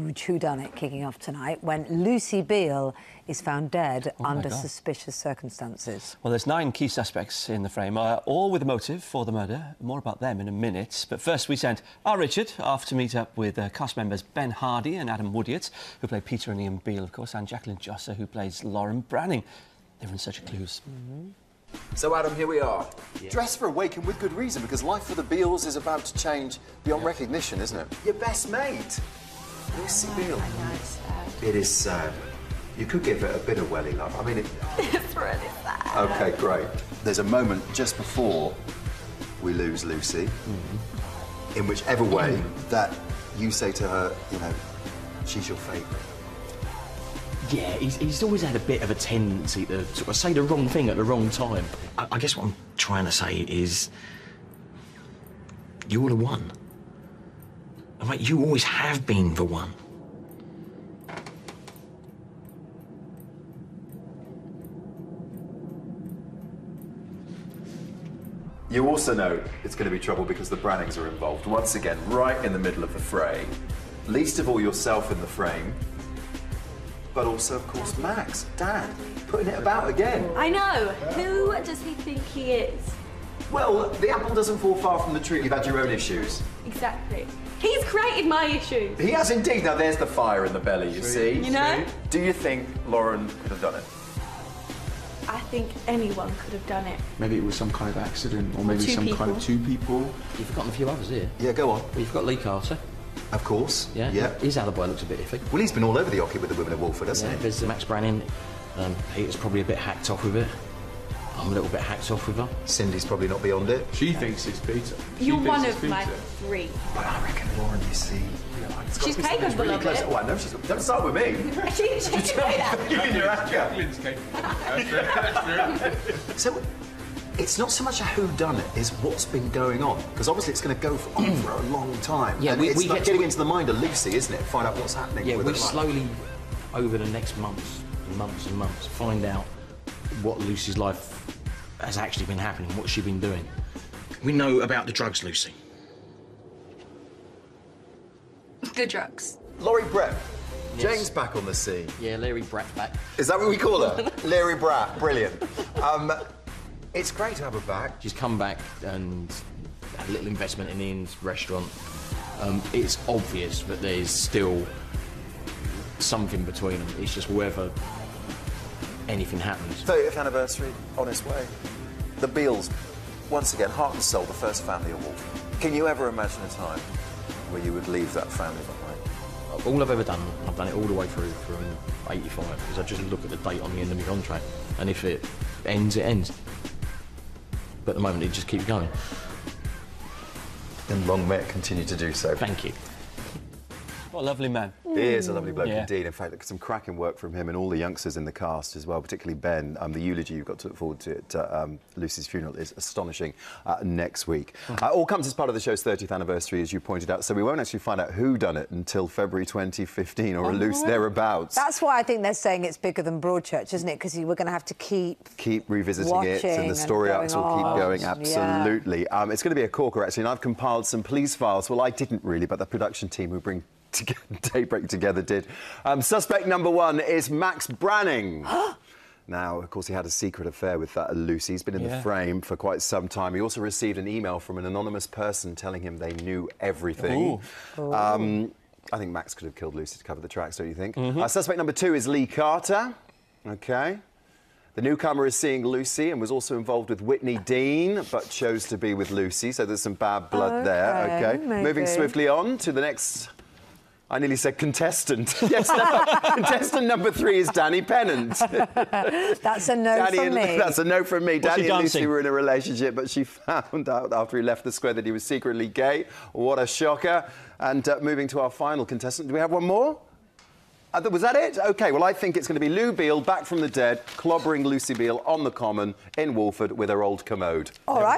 huge whodunit kicking off tonight when Lucy Beale is found dead under suspicious circumstances. Well, there's 9 key suspects in the frame, all with a motive for the murder. More about them in a minute. But first, we sent our Richard off to meet up with cast members Ben Hardy and Adam Woodyatt, who play Peter and Ian Beale, of course, and Jacqueline Jossa, who plays Lauren Branning. They were in such clues. So, Adam, here we are. Yeah. Dressed for a wake and with good reason, because life for the Beales is about to change beyond recognition, isn't it? Your best mate, Lucy Beale. I know, it's sad. It is sad. You could give it a bit of welly love. I mean, It's really sad. OK, great. There's a moment just before we lose Lucy, in whichever way that you say to her, you know, she's your favourite. Yeah, he's always had a bit of a tendency to sort of say the wrong thing at the wrong time. I guess what I'm trying to say is, you're the one. Like, you always have been the one. You also know it's going to be trouble because the Brannings are involved. Once again, right in the middle of the fray. Least of all yourself in the frame, but also, of course, Max, Dad, putting it about again. I know. Who does he think he is? Well, the apple doesn't fall far from the tree. You've had your own issues. Exactly. He's created my issues. He has indeed. Now, there's the fire in the belly, you see. You know? Do you think Lauren could have done it? I think anyone could have done it. Maybe it was some kind of accident, or maybe some kind of 2 people. You've forgotten a few others here. Yeah, go on. Well, you've got Lee Carter. Of course. Yeah? Yeah. His alibi looks a bit iffy. Well, he's been all over the ocket with the women of Wolford, hasn't he? There's Max Branning. Peter's probably a bit hacked off with it. I'm a little bit hacked off with her. Cindy's probably not beyond it. She thinks it's Peter. You're one of my 3. But I reckon Lauren, you see... She's capable really of close. it. Oh, I know she's... Don't start with me. She can do that. You in your anger. Jacqueline's capable. That's true. So, it's not so much a whodunit, is what's been going on. Because obviously it's going to go on for a long time. Yeah, and we it's like get getting into the mind of Lucy, isn't it? Find out what's happening Yeah, with we her life. slowly, over the next months and months, find out what Lucy's life has actually been happening, what she's been doing. We know about the drugs, Lucy. The drugs. Laurie Brett. Yes. Jane's back on the scene. Yeah, Larry Bratt's back. Is that what we call her? Larry Bratt. Brilliant. It's great to have her back. She's come back and had a little investment in Ian's restaurant. It's obvious that there's still something between them. It's just whether anything happens. 30th anniversary, honest way. The Beales, once again, heart and soul, the first family of Wolf. Can you ever imagine a time where you would leave that family behind? All I've ever done, I've done it all the way through from 85, because I just look at the date on the end of my contract, and if it ends, it ends. But at the moment, it just keeps going. And long may it continue to do so. Thank you. What a lovely man. He is a lovely bloke Yeah. indeed. In fact, some cracking work from him and all the youngsters in the cast as well, particularly Ben. The eulogy you've got to look forward to at Lucy's funeral is astonishing next week. All comes as part of the show's 30th anniversary, as you pointed out, so we won't actually find out who done it until February 2015 or a loose thereabouts. That's why I think they're saying it's bigger than Broadchurch, isn't it? Because we're going to have to keep revisiting it, and the story arcs will keep going. Absolutely. Yeah. It's going to be a corker, actually, and I've compiled some police files. Well, I didn't really, but the production team who bring Daybreak together did. Suspect number 1 is Max Branning. Now, of course, he had a secret affair with Lucy. He's been in the frame for quite some time. He also received an email from an anonymous person telling him they knew everything. I think Max could have killed Lucy to cover the tracks, don't you think? Suspect number 2 is Lee Carter. OK. The newcomer is seeing Lucy and was also involved with Whitney Dean, but chose to be with Lucy, so there's some bad blood there. OK. Maybe. Moving swiftly on to the next... I nearly said contestant. Yes, no. Contestant number 3 is Danny Pennant. That's a no from me. That's a no from me. What's Danny and Lucy were in a relationship, but she found out after he left the square that he was secretly gay. What a shocker. And moving to our final contestant, do we have one more? Was that it? OK, well, I think it's going to be Lou Beale, back from the dead, clobbering Lucy Beale on the common in Wolford with her old commode. All right.